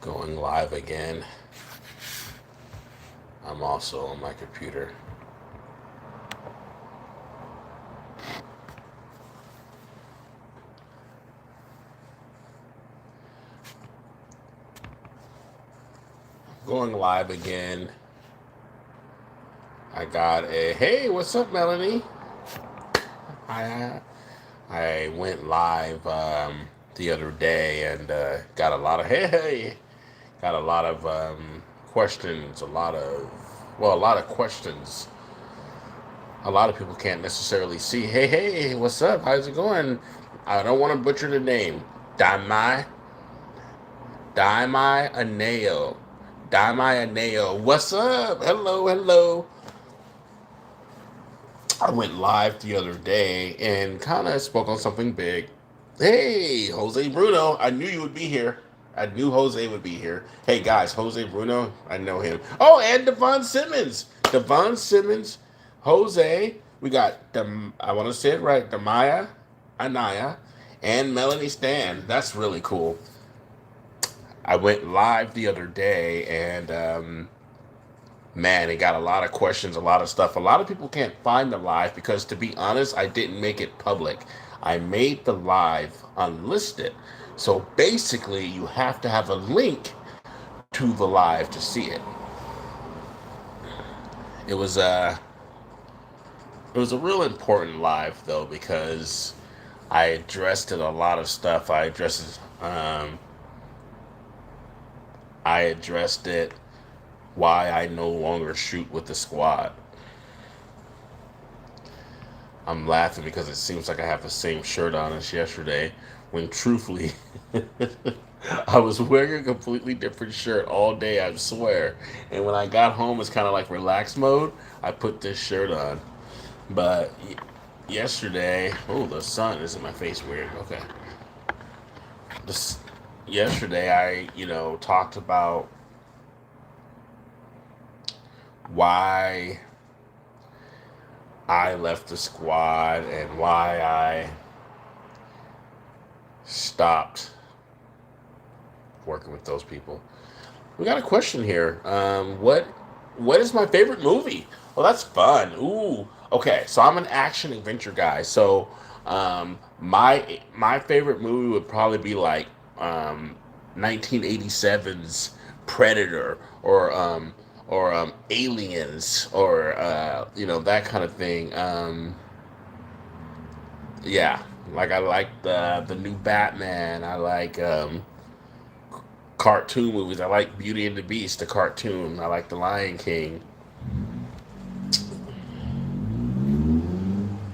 Going live again. I'm also on my computer. Going live again. I got a hey, what's up, Melanie? I I went live the other day and got a lot of hey, got a lot of questions, a lot of questions. A lot of people can't necessarily see. Hey, what's up? How's it going? I don't want to butcher the name. Damai Aneo. Damai Aneo. What's up? Hello. I went live the other day and kind of spoke on something big. Hey, Jose Bruno. I knew you would be here. I knew Jose would be here. Hey, guys, Jose Bruno. I know him. Oh, and Devon Simmons. Devon Simmons, Jose. We got, I want to say it right, Damaya, Anaya, and Melanie Stan. That's really cool. I went live the other day and man, it got a lot of questions, a lot of stuff. A lot of people can't find the live because, to be honest, I didn't make it public. I made the live unlisted. So basically, you have to have a link to the live to see it. It was a it was a real important live though because I addressed it a lot of stuff. I addressed it why I no longer shoot with the squad. I'm laughing because it seems like I have the same shirt on as yesterday, when truthfully, I was wearing a completely different shirt all day, I swear. And when I got home, it's kind of like relax mode. I put this shirt on. But yesterday, oh, the sun is in my face weird. Okay. This, yesterday, talked about why I left the squad and why I stopped working with those people. We got a question here. What is my favorite movie? Well, that's fun. Ooh, okay. So I'm an action adventure guy. So my favorite movie would probably be like 1987's Predator or Aliens or that kind of thing. Yeah, like I like the new Batman. I like cartoon movies. I like Beauty and the Beast, the cartoon. I like The Lion King.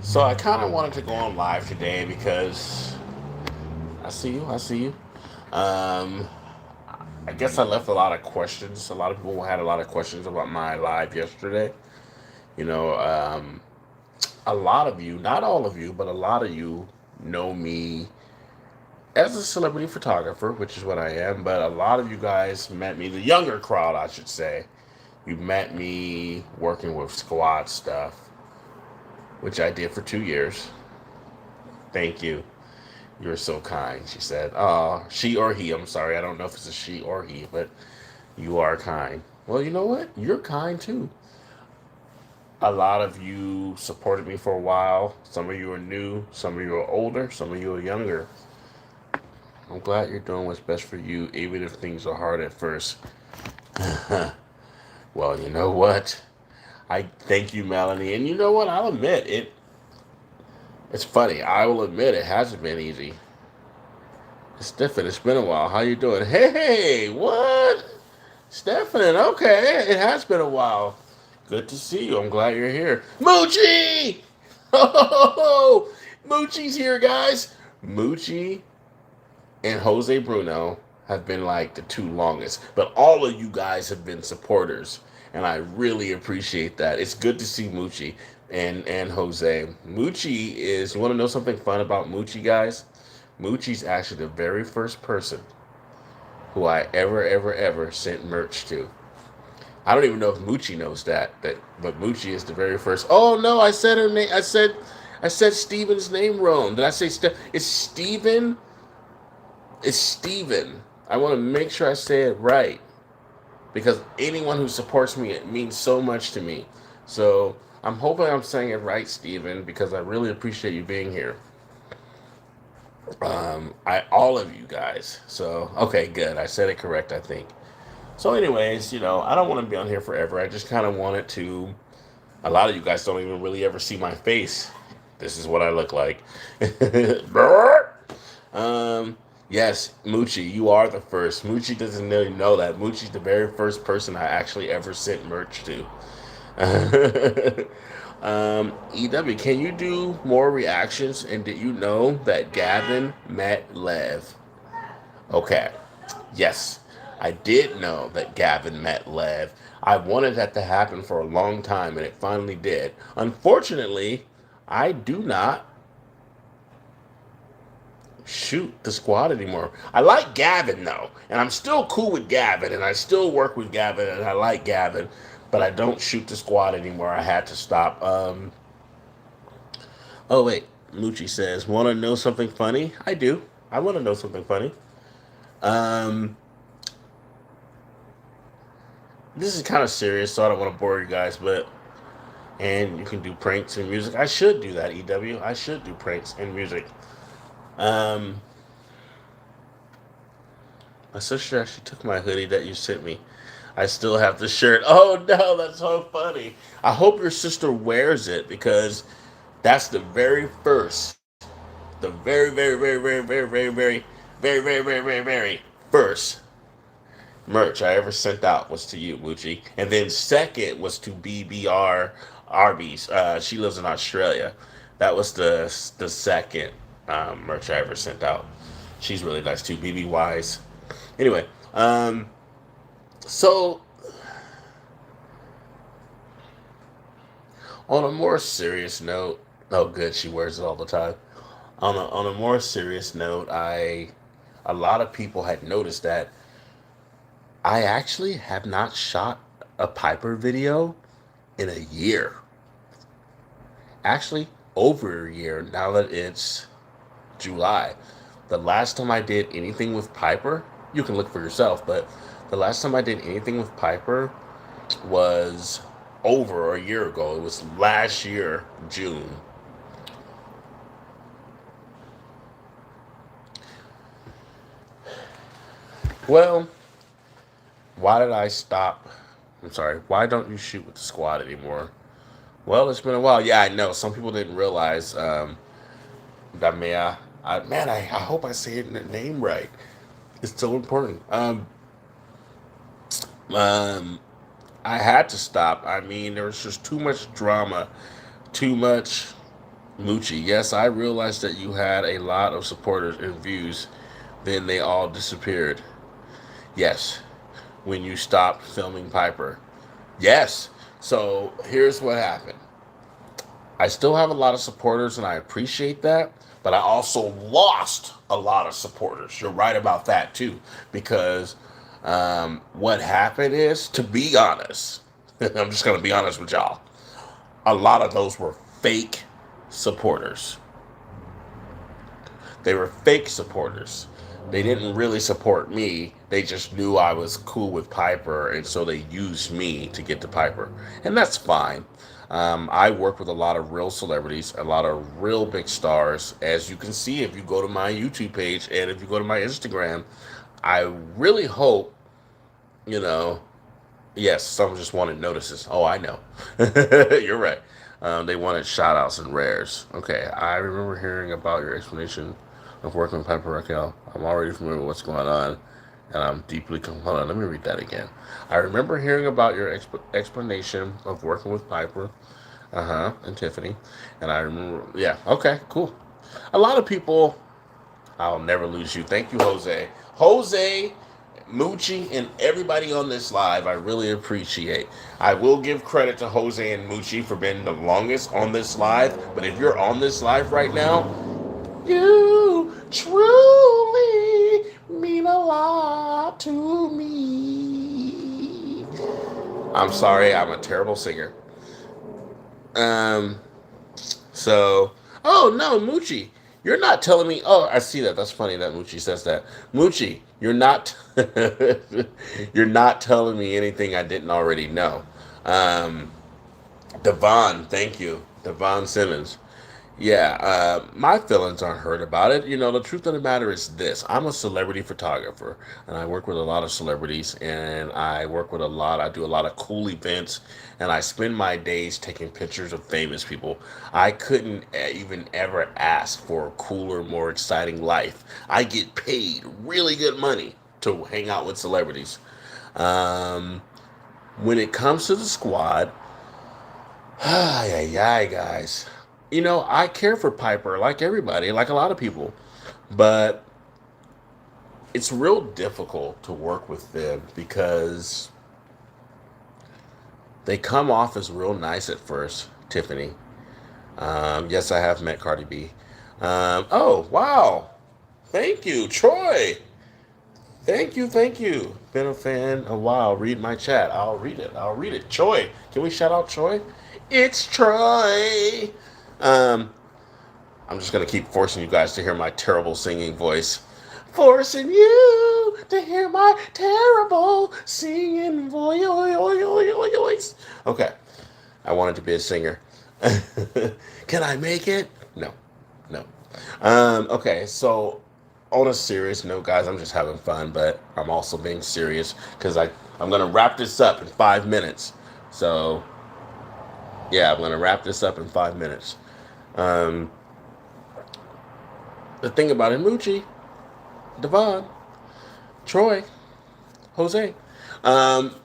So I kind of wanted to go on live today because I see you. I see you. Um, I guess I left a lot of questions. A lot of people had a lot of questions about my live yesterday. You know, a lot of you, not all of you, but a lot of you know me as a celebrity photographer, which is what I am. But a lot of you guys met me, the younger crowd, I should say. You met me working with squad stuff, which I did for 2 years. Thank you. You're so kind, she said. She or he, I'm sorry. I don't know if it's a she or he, but you are kind. Well, you know what? You're kind too. A lot of you supported me for a while. Some of you are new, some of you are older, some of you are younger. I'm glad you're doing what's best for you, even if things are hard at first. Well, you know what? I thank you, Melanie. And you know what? I'll admit it. It's funny. I will admit it hasn't been easy. It's different. It's been a while. How you doing? Hey, what? Stefan, okay. It has been a while. Good to see you. I'm glad you're here. Moochie! Oh, Moochie's here, guys. Moochie and Jose Bruno have been like the two longest, but all of you guys have been supporters, and I really appreciate that. It's good to see Moochie and Jose. Moochie is. You want to know something fun about Moochie, guys? Moochie's actually the very first person who I ever sent merch to. I don't even know if Moochie knows that, but Moochie is the very first. Oh no, I said her name. I said Steven's name wrong. Did I say Steph? It's Steven. It's Steven. I want to make sure I say it right because anyone who supports me, it means so much to me. So I'm hoping I'm saying it right, Steven, because I really appreciate you being here. I all of you guys. So okay, good. I said it correct, I think. So, anyways, I don't want to be on here forever. I just kind of wanted to. A lot of you guys don't even really ever see my face. This is what I look like. um, yes, Moochie, you are the first. Moochie doesn't really know that. Moochie's the very first person I actually ever sent merch to. EW, can you do more reactions? And did you know that Gavin met Lev? Okay. Yes, I did know that Gavin met Lev. I wanted that to happen for a long time, and it finally did. Unfortunately, I do not shoot the squad anymore. I like Gavin, though, and I'm still cool with Gavin, and I still work with Gavin, and I like Gavin, but I don't shoot the squad anymore. I had to stop. Oh, wait. Moochie says, want to know something funny? I do. I want to know something funny. Um, this is kind of serious, so I don't want to bore you guys, but and you can do pranks and music. I should do that, EW. I should do pranks and music. Um, my sister actually took my hoodie that you sent me. I still have the shirt. Oh no, that's so funny. I hope your sister wears it because that's the very first, the very, very, very, very, very, very, very, very, very, very, very, very first merch I ever sent out was to you, Mucci. And then second was to BBR Arby's. She lives in Australia. That was the second merch I ever sent out. She's really nice too, BB Wise. Anyway, so on a more serious note, oh good, she wears it all the time. On a more serious note, a lot of people had noticed that I actually have not shot a Piper video in a year. Actually, over a year now that it's July. The last time I did anything with Piper, you can look for yourself, but the last time I did anything with Piper was over a year ago. It was last year, June. Well, why did I stop? I'm sorry, why don't you shoot with the squad anymore? Well, it's been a while. Yeah, I know. Some people didn't realize that I hope I say the name right. It's so important. Um, I had to stop. I mean, there was just too much drama, too much Moochie. Yes, I realized that you had a lot of supporters and views. Then they all disappeared. Yes, when you stopped filming Piper. Yes. So here's what happened. I still have a lot of supporters and I appreciate that, but I also lost a lot of supporters. You're right about that too, because what happened is, to be honest, I'm just going to be honest with y'all, a lot of those were fake supporters. They were fake supporters. They didn't really support me. They just knew I was cool with Piper, and so they used me to get to Piper. And that's fine. I work with a lot of real celebrities, a lot of real big stars. As you can see, if you go to my YouTube page and if you go to my Instagram, I really hope, you know, yes, some just wanted notices. Oh, I know. You're right. They wanted shout outs and rares. Okay, I remember hearing about your explanation of working with Tiffany Rockelle. I'm already familiar with what's going on, and I'm deeply. Hold on, let me read that again. I remember hearing about your explanation of working with Piper, and Tiffany, and I remember. Yeah, okay, cool. A lot of people. I'll never lose you. Thank you, Jose. Jose, Moochie, and everybody on this live, I really appreciate. I will give credit to Jose and Moochie for being the longest on this live, but if you're on this live right now, you truly mean a lot to me. I'm sorry, I'm a terrible singer. Um, so, oh no, Moochie. You're not telling me. Oh, I see that. That's funny that Moochie says that. Moochie, you're not. You're not telling me anything I didn't already know. Um, Devon, thank you, Devon Simmons. Yeah, my feelings aren't hurt about it. You know, the truth of the matter is this: I'm a celebrity photographer, and I work with a lot of celebrities, and I work with a lot. I do a lot of cool events, and I spend my days taking pictures of famous people. I couldn't even ever ask for a cooler, more exciting life. I get paid really good money to hang out with celebrities. Um, when it comes to the squad, ay, ay, ay, guys. You know, I care for Piper like everybody, like a lot of people, but it's real difficult to work with them because they come off as real nice at first, Tiffany. Yes, I have met Cardi B. Oh, wow. Thank you, Troy. Thank you, thank you. Been a fan a while. Read my chat. I'll read it. I'll read it. Troy. Can we shout out Troy? It's Troy. Um, I'm just gonna keep forcing you guys to hear my terrible singing voice. Forcing you to hear my terrible singing voice. Okay, I wanted to be a singer. Can I make it? No, no. Okay, so on a serious note, guys, I'm just having fun, but I'm also being serious because I'm gonna wrap this up in 5 minutes. So yeah, I'm gonna wrap this up in 5 minutes. Um, the thing about it, Moochie, Devon, Troy, Jose. Um,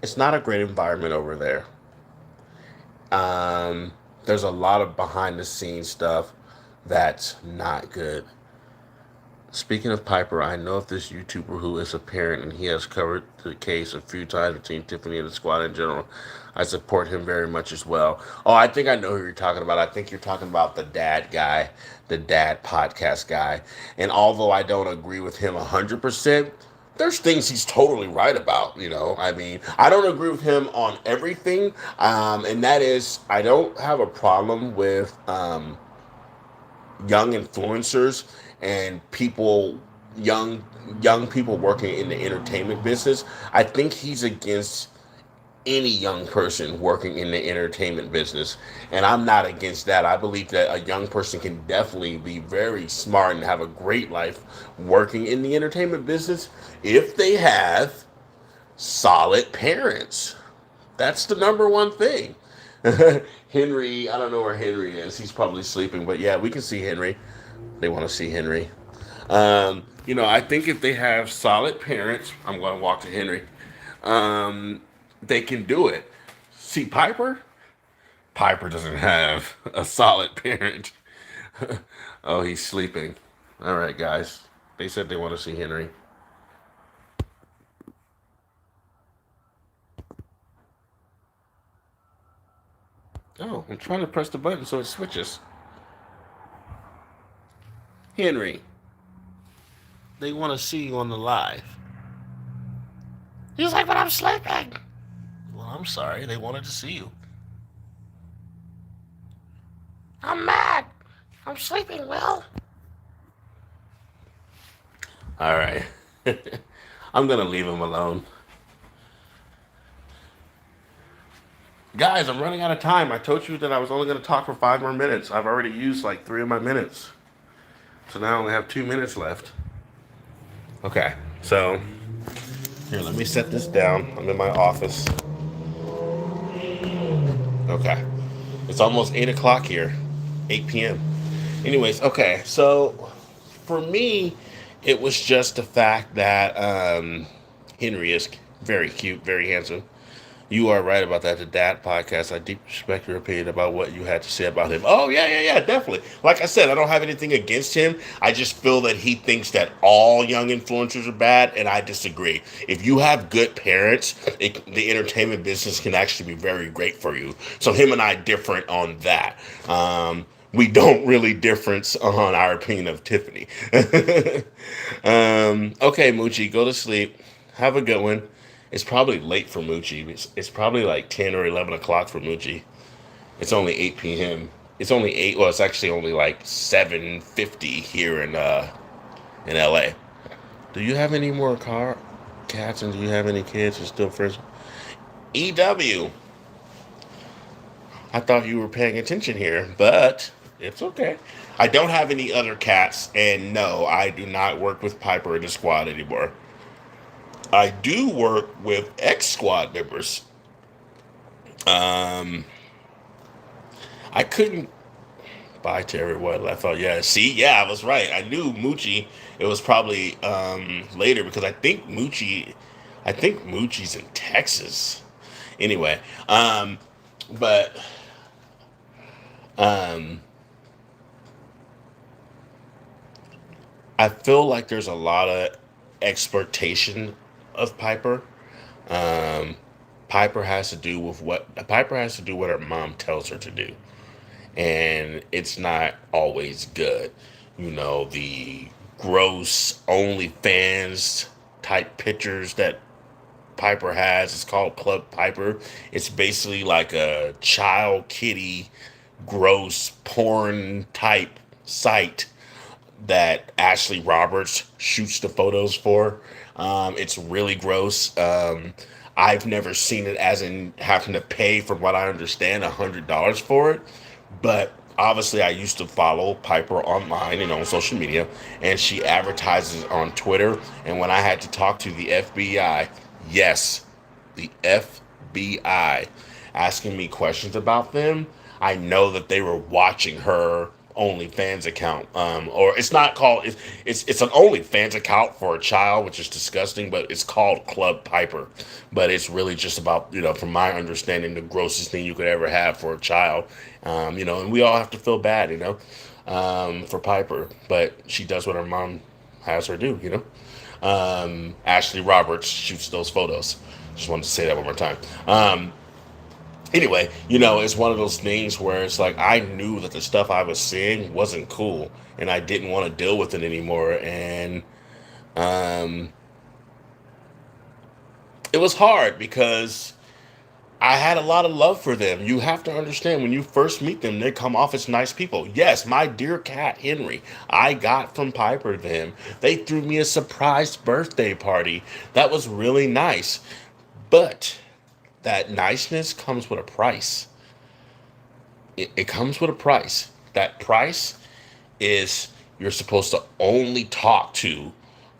it's not a great environment over there. There's a lot of behind the scenes stuff that's not good. Speaking of Piper, I know of this YouTuber who is a parent and he has covered the case a few times between Tiffany and the squad in general. I support him very much as well. Oh, I think I know who you're talking about. I think you're talking about the dad guy, the dad podcast guy. And although I don't agree with him 100%, there's things he's totally right about. You know, I mean, I don't agree with him on everything. And that is, I don't have a problem with young influencers and people young people working in the entertainment business. I think he's against any young person working in the entertainment business, and I'm not against that. I believe that a young person can definitely be very smart and have a great life working in the entertainment business if they have solid parents. That's the number one thing. Henry, I don't know where Henry is. He's probably sleeping, but yeah, we can see Henry. They want to see Henry. You know, I think if they have solid parents, I'm going to walk to Henry. They can do it. See Piper? Piper doesn't have a solid parent. Oh, he's sleeping. All right, guys. They said they want to see Henry. Oh, I'm trying to press the button so it switches. Henry, they want to see you on the live. He's like, but I'm sleeping. Well, I'm sorry. They wanted to see you. I'm mad. I'm sleeping, Will. All right. I'm going to leave him alone. Guys, I'm running out of time. I told you that I was only going to talk for 5 more minutes. I've already used like 3 of my minutes. So now I only have 2 minutes left. Okay. So, here, let me set this down. I'm in my office. Okay. It's almost 8 o'clock here. 8 p.m. Anyways, okay. So, for me, it was just the fact that Henry is very cute, very handsome. You are right about that. The Dad podcast. I deeply respect your opinion about what you had to say about him. Oh yeah, yeah, yeah, definitely. Like I said, I don't have anything against him. I just feel that he thinks that all young influencers are bad, and I disagree. If you have good parents, the entertainment business can actually be very great for you. So him and I different on that. We don't really difference on our opinion of Tiffany. Okay, Moochie, go to sleep. Have a good one. It's probably late for Moochie. It's probably like 10 or 11 o'clock for Moochie. It's only 8 p.m. It's only 8. Well, it's actually only like 7:50 here in LA. Do you have any more cats, and do you have any kids who still friends? EW. I thought you were paying attention here, but it's okay. I don't have any other cats, and no, I do not work with Piper in the squad anymore. I do work with ex squad members. Um, I couldn't buy to everyone. I thought, yeah, see, yeah, I was right. I knew Moochie. It was probably later because I think Moochie's in Texas. Anyway, but um, I feel like there's a lot of exploitation of Piper. Um, Piper has to do what her mom tells her to do, and it's not always good. You know, the gross OnlyFans type pictures that Piper has. It's called Club Piper. It's basically like a child kitty, gross porn type site that Ashley Roberts shoots the photos for. It's really gross. I've never seen it as in having to pay, from what I understand, $100 for it. But obviously, I used to follow Piper online and on social media, and she advertises on Twitter. And when I had to talk to the FBI, yes, the FBI, asking me questions about them, I know that they were watching her OnlyFans account. Or it's not called. It's an OnlyFans account for a child, which is disgusting. But it's called Club Piper. But it's really just about, from my understanding, the grossest thing you could ever have for a child. And we all have to feel bad, for Piper. But she does what her mom has her do. Ashley Roberts shoots those photos. Just wanted to say that one more time. Anyway, it's one of those things where it's like I knew that the stuff I was seeing wasn't cool, and I didn't want to deal with it anymore. And um, it was hard because I had a lot of love for them. You have to understand, when you first meet them, they come off as nice people. Yes, my dear cat Henry, I got from Piper to him. They threw me a surprise birthday party. That was really nice. But that niceness comes with a price. It comes with a price. That price is you're supposed to only talk to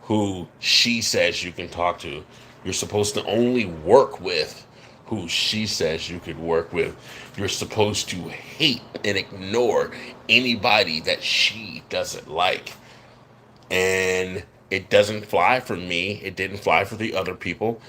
who she says you can talk to. You're supposed to only work with who she says you could work with. You're supposed to hate and ignore anybody that she doesn't like. And it doesn't fly for me. It didn't fly for the other people.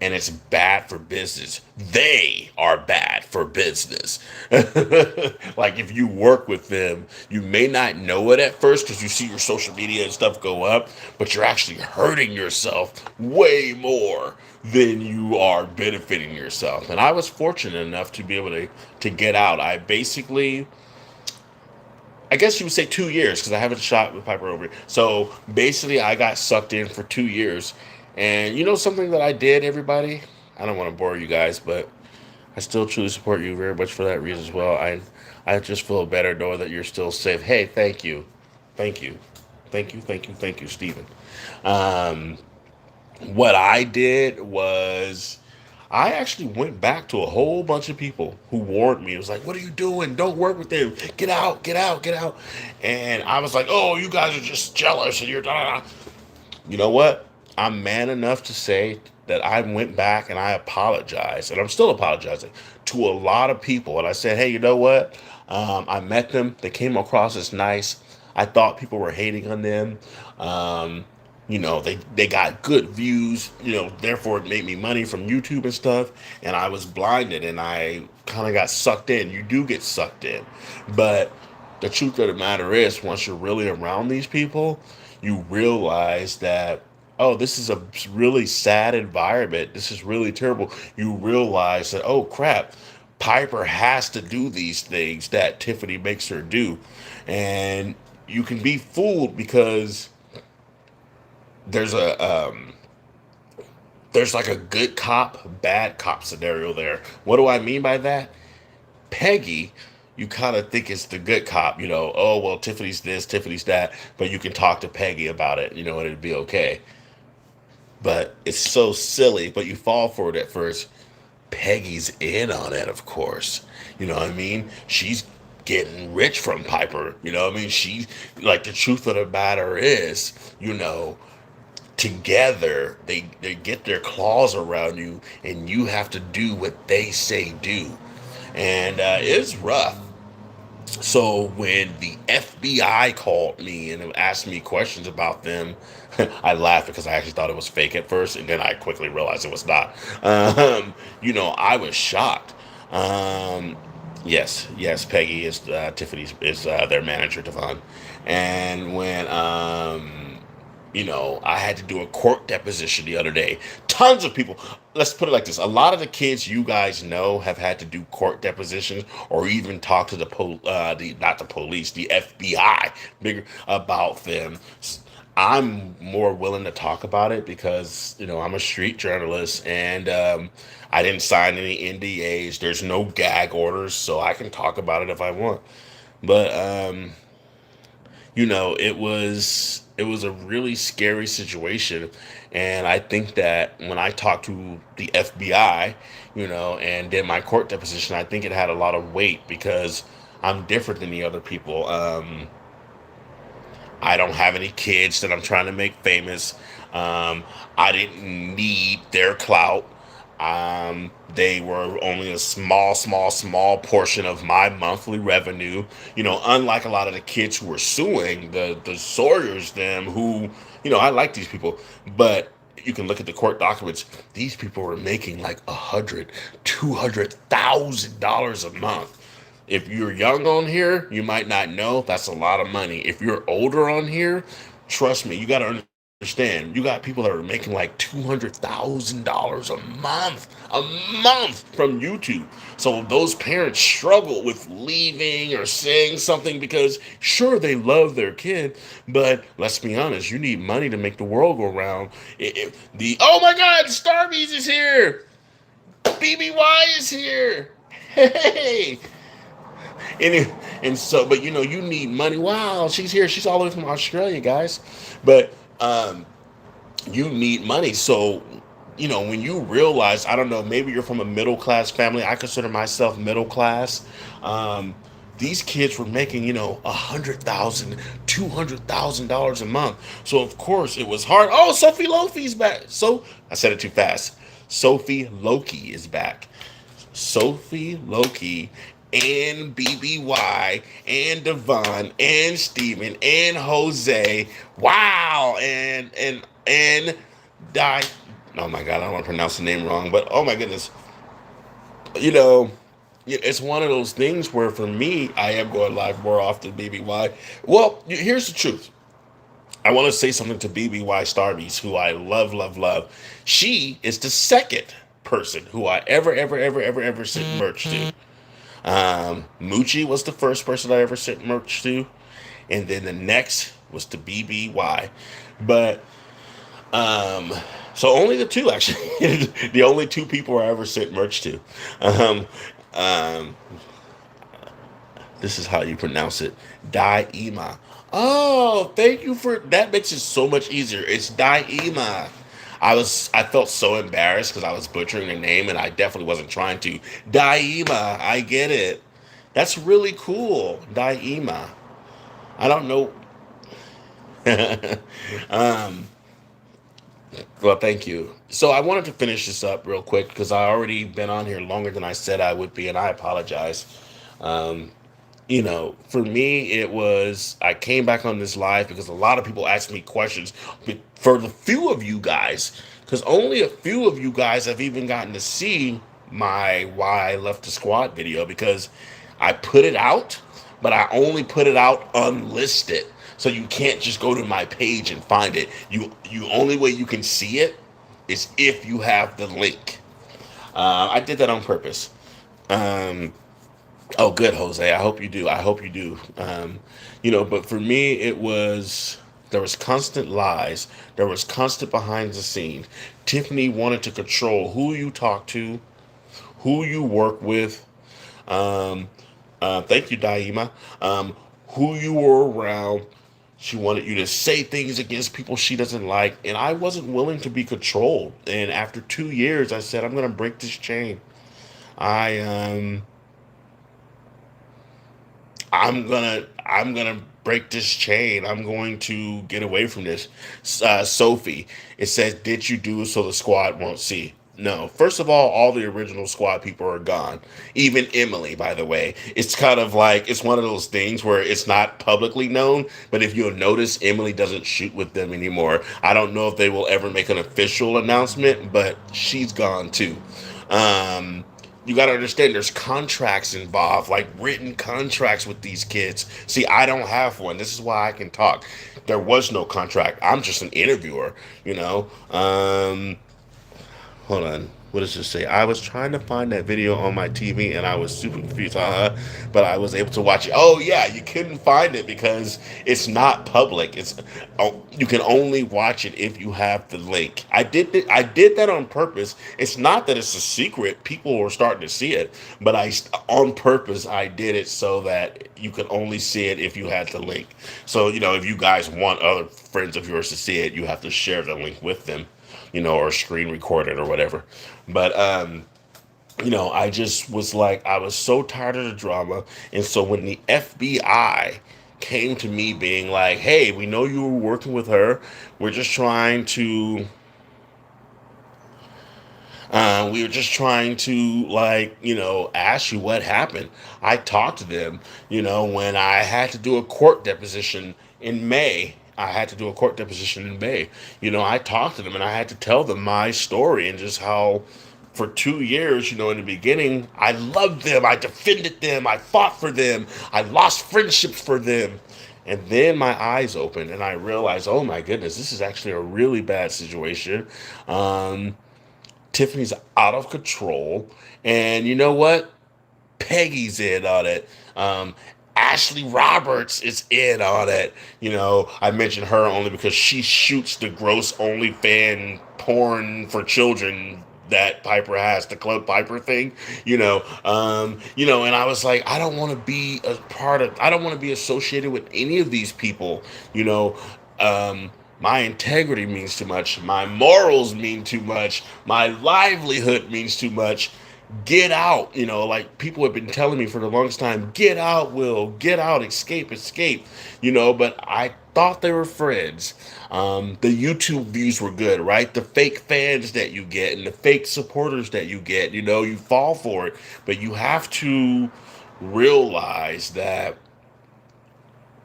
And it's bad for business. They are bad for business. Like, if you work with them, you may not know it at first because you see your social media and stuff go up, but you're actually hurting yourself way more than you are benefiting yourself. And I was fortunate enough to be able to get out. I guess you would say 2 years because I haven't shot with Piper over. So basically, I got sucked in for 2 years. And something that I did, everybody? I don't want to bore you guys, but I still truly support you very much for that reason as well. I just feel better knowing that you're still safe. Hey, thank you. Thank you. Thank you, thank you, thank you, Stephen. Um, what I did was I actually went back to a whole bunch of people who warned me. It was like, what are you doing? Don't work with them. Get out, get out, get out. And I was like, oh, you guys are just jealous and you're da da da. You know what? I'm man enough to say that I went back and I apologized, and I'm still apologizing to a lot of people. And I said, hey, you know what? I met them. They came across as nice. I thought people were hating on them. Um, they got good views, therefore it made me money from YouTube and stuff. And I was blinded and I kind of got sucked in. You do get sucked in. But the truth of the matter is, once you're really around these people, you realize that, oh, this is a really sad environment. This is really terrible. You realize that, oh crap, Piper has to do these things that Tiffany makes her do. And you can be fooled because there's there's like a good cop, bad cop scenario there. What do I mean by that? Peggy, you kind of think it's the good cop, oh, well, Tiffany's this, Tiffany's that, but you can talk to Peggy about it, and it'd be okay. But it's so silly, but you fall for it at first. Peggy's in on it, of course. You know what I mean? She's getting rich from Piper. You know what I mean? She, like, the truth of the matter is, together they get their claws around you, and you have to do what they say do. And it's rough. So when the FBI called me and asked me questions about them, I laughed because I actually thought it was fake at first, and then I quickly realized it was not. I was shocked. Um, yes, Peggy is Tiffany's is their manager, Devon, and when I had to do a court deposition the other day. Tons of people. Let's put it like this: a lot of the kids you guys know have had to do court depositions, or even talk to the not the police, the FBI, bigger about them. I'm more willing to talk about it because I'm a street journalist, and I didn't sign any NDAs. There's no gag orders, so I can talk about it if I want. But it was a really scary situation, and I think that when I talked to the FBI, and did my court deposition, I think it had a lot of weight because I'm different than the other people. I don't have any kids that I'm trying to make famous. I didn't need their clout. They were only a small portion of my monthly revenue. Unlike a lot of the kids who were suing, the Sawyers, them who, I like these people, but you can look at the court documents. These people were making like $200,000 a month. If you're young on here, you might not know that's a lot of money. If you're older on here, trust me, you got to understand. You got people that are making like $200,000 a month from YouTube. So those parents struggle with leaving or saying something because sure they love their kid, but let's be honest, you need money to make the world go round. The oh my God, Starbucks is here, BBY is here. Hey, and and so, but you need money. Wow, she's here. She's all the way from Australia, guys. But you need money. So when you realize, I don't know, maybe you're from a middle class family. I consider myself middle class. Um, these kids were making, $100,000, $200,000 a month. So of course it was hard. Oh, Sophie Lofi's back. So I said it too fast. Sophie Loki is back. Sophie Loki and BBY and Devon and Steven and Jose. Wow. And Di. Oh my God, I don't want to pronounce the name wrong, but oh my goodness. You know, it's one of those things where for me, I am going live more often, BBY. Well, here's the truth. I want to say something to BBY Starbies, who I love, love, love. She is the second person who I ever sent merch to. Moochie was the first person I ever sent merch to, and then the next was to BBY. But um, so only the two actually, the only two people I ever sent merch to. Um, um, this is how you pronounce it, Daima. Oh, thank you for that. Makes it so much easier. It's Daima. I felt so embarrassed because I was butchering the name and I definitely wasn't trying to. Daima, I get it. That's really cool. Daima. I don't know. um, well, thank you. So I wanted to finish this up real quick because I already been on here longer than I said I would be, and I apologize. Um, for me, it was I came back on this live because a lot of people asked me questions. But for the few of you guys, because only a few of you guys have even gotten to see my why I left the squad video because I put it out, but I only put it out unlisted. So you can't just go to my page and find it. You only way you can see it is if you have the link. I did that on purpose. Um, Oh, good, Jose. I hope you do. I hope you do. But for me, it was. There was constant lies. There was constant behind the scenes. Tiffany wanted to control who you talk to, who you work with. Um, thank you, Daima. Who you were around. She wanted you to say things against people she doesn't like, and I wasn't willing to be controlled. And after 2 years, I said, "I'm gonna break this chain. I I'm gonna break this chain. I'm going to get away from this." Sophie, it says, "Did you do so the squad won't see?" No. First of all the original squad people are gone. Even Emily, by the way. It's kind of like it's one of those things where it's not publicly known, but if you'll notice, Emily doesn't shoot with them anymore. I don't know if they will ever make an official announcement, but she's gone too. Um, you got to understand there's contracts involved, like written contracts with these kids. See, I don't have one. This is why I can talk. There was no contract. I'm just an interviewer, you know. Hold on. What does this say? I was trying to find that video on my TV and I was super confused. But I was able to watch it. Oh yeah, you couldn't find it because it's not public. You can only watch it if you have the link. I did that on purpose. It's not that it's a secret. People were starting to see it, but I on purpose I did it so that you could only see it if you had the link. So if you guys want other friends of yours to see it, you have to share the link with them, or screen record it or whatever. But I just was like, I was so tired of the drama, and so when the FBI came to me being like, "Hey, we know you were working with her. We're just trying to." We were just trying to, like, ask you what happened. I talked to them, when I had to do a court deposition in May. I had to do a court deposition in May. I talked to them and I had to tell them my story and just how for 2 years, in the beginning, I loved them. I defended them. I fought for them. I lost friendships for them. And then my eyes opened and I realized, oh my goodness, this is actually a really bad situation. Um, Tiffany's out of control. And you know what? Peggy's in on it. Ashley Roberts is in on it. I mentioned her only because she shoots the gross OnlyFans porn for children that Piper has, the Club Piper thing. And I was like, I don't want to be a part of. I don't want to be associated with any of these people. You know, my integrity means too much. My morals mean too much. My livelihood means too much. Get out. Like people have been telling me for the longest time, get out, Will, get out, escape, escape. But I thought they were friends. The YouTube views were good, right? The fake fans that you get and the fake supporters that you get, you fall for it. But you have to realize that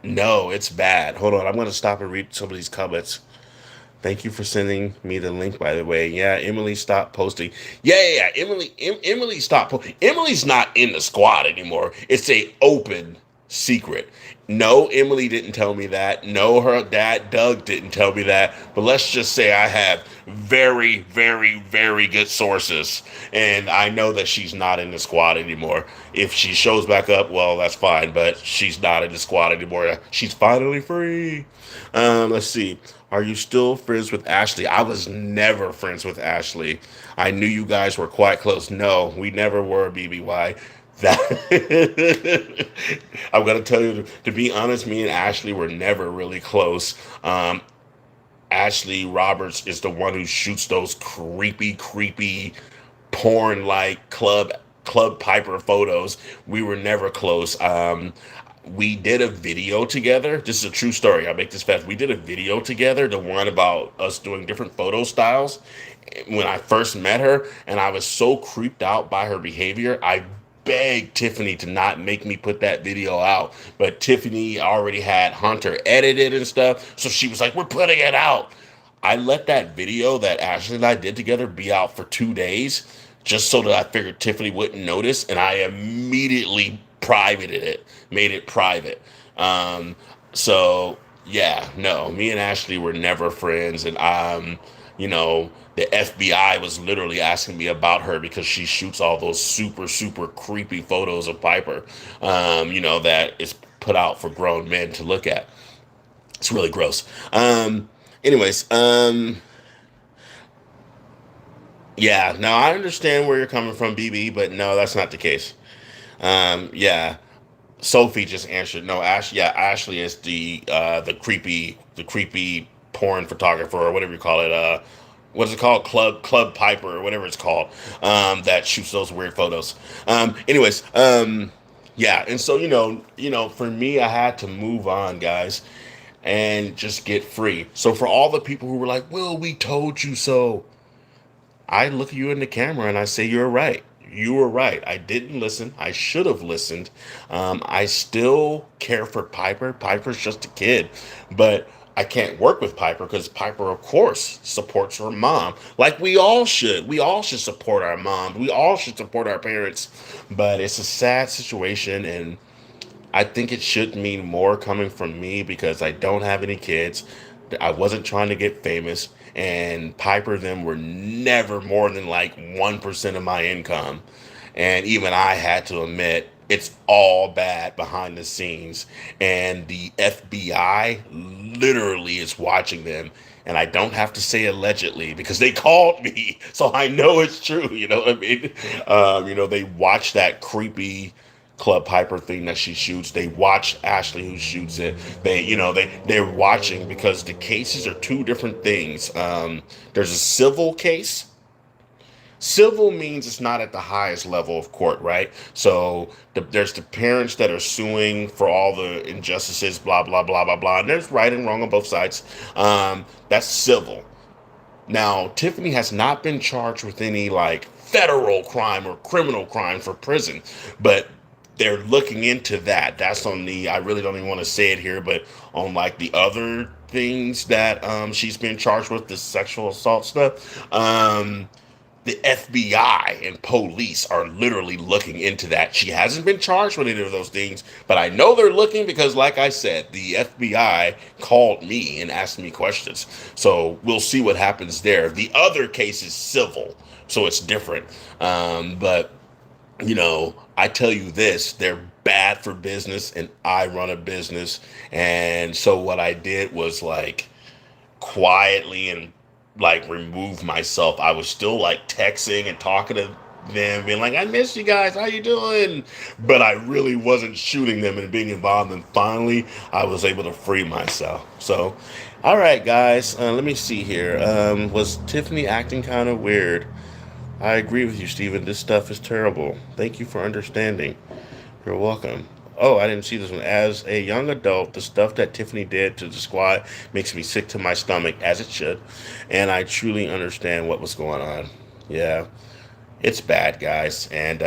no, it's bad. Hold on, I'm going to stop and read some of these comments. Thank you for sending me the link, by the way. Yeah, Emily stopped posting. Yeah. Emily stopped posting. Emily's not in the squad anymore. It's a open secret. No, Emily didn't tell me that. No, her dad, Doug, didn't tell me that. But let's just say I have very, very, very good sources. And I know that she's not in the squad anymore. If she shows back up, well, that's fine. But she's not in the squad anymore. She's finally free. Let's see. Are you still friends with Ashley? I was never friends with Ashley. I knew you guys were quite close. No, we never were, BBY. That I'm gonna tell you, to be honest, me and Ashley were never really close. Ashley Roberts is the one who shoots those creepy porn like club Piper photos. We were never close. We did a video together. This is a true story. I'll make this fast. We did a video together, the one about us doing different photo styles. When I first met her, and I was so creeped out by her behavior, I begged Tiffany to not make me put that video out. But Tiffany already had Hunter edited and stuff, so she was like, "We're putting it out." I let that video that Ashley and I did together be out for 2 days, just so that I figured Tiffany wouldn't notice, and I immediately privated it, made it private. Um, so yeah, no, me and Ashley were never friends, and the FBI was literally asking me about her because she shoots all those super creepy photos of Piper, that is put out for grown men to look at. It's really gross. Anyways, yeah. Now I understand where you're coming from, BB, but no, that's not the case. Yeah. Sophie just answered. No, Ash. Yeah, Ashley is the creepy porn photographer or whatever you call it. What's it called? Club Piper or whatever it's called. That shoots those weird photos. Anyways, yeah, and so for me, I had to move on, guys, and just get free. So for all the people who were like, "Will, we told you so," I look at you in the camera and I say, "You're right. You were right. I didn't listen. I should have listened. I still care for Piper. Piper's just a kid, but I can't work with Piper because Piper, of course, supports her mom. Like we all should. We all should support our mom. We all should support our parents. But it's a sad situation, and I think it should mean more coming from me because I don't have any kids. I wasn't trying to get famous, and Piper them were never more than like 1% of my income. And even I had to admit it's all bad behind the scenes. And the FBI literally is watching them. And I don't have to say allegedly because they called me, so I know it's true. You know what I mean? They watch that creepy Club Piper thing that she shoots. They watch Ashley who shoots it. They're watching because the cases are two different things. There's a civil case. Civil means it's not at the highest level of court, right? So there's the parents that are suing for all the injustices, blah blah blah blah blah. And there's right and wrong on both sides. That's civil. Now, Tiffany has not been charged with any like federal crime or criminal crime for prison, but they're looking into that. That's on the, I really don't even want to say it here, but on like the other things that she's been charged with, the sexual assault stuff. The FBI and police are literally looking into that. She hasn't been charged with any of those things, but I know they're looking because, like I said, the FBI called me and asked me questions. So we'll see what happens there. The other case is civil, so it's different. But I tell you this, they're bad for business, and I run a business. And so what I did was like quietly and like remove myself. I was still like texting and talking to them, being like, "I miss you guys. How you doing?" But I really wasn't shooting them and being involved. And finally, I was able to free myself. So, all right, guys. Let me see here. Was Tiffany acting kind of weird? I agree with you, Steven. This stuff is terrible. Thank you for understanding. You're welcome. Oh, I didn't see this one. As a young adult, the stuff that Tiffany did to the squad makes me sick to my stomach, as it should. And I truly understand what was going on. Yeah, it's bad, guys. And,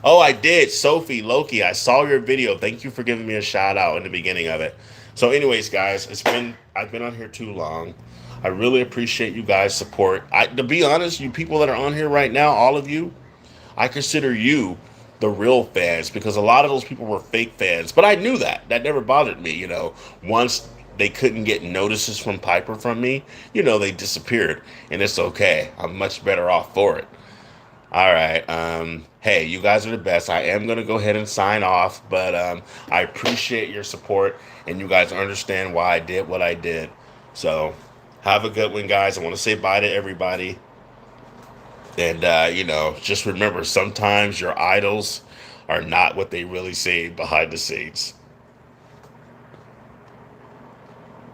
oh, I did. Sophie, Loki, I saw your video. Thank you for giving me a shout out in the beginning of it. So, anyways, guys, I've been on here too long. I really appreciate you guys' support. To be honest, you people that are on here right now, all of you, I consider you the real fans because a lot of those people were fake fans. But I knew that. That never bothered me. Once they couldn't get notices from Piper from me, they disappeared. And it's okay. I'm much better off for it. All right. Hey, you guys are the best. I am going to go ahead and sign off, but I appreciate your support and you guys understand why I did what I did. So have a good one, guys. I want to say bye to everybody. And, just remember sometimes your idols are not what they really say behind the scenes.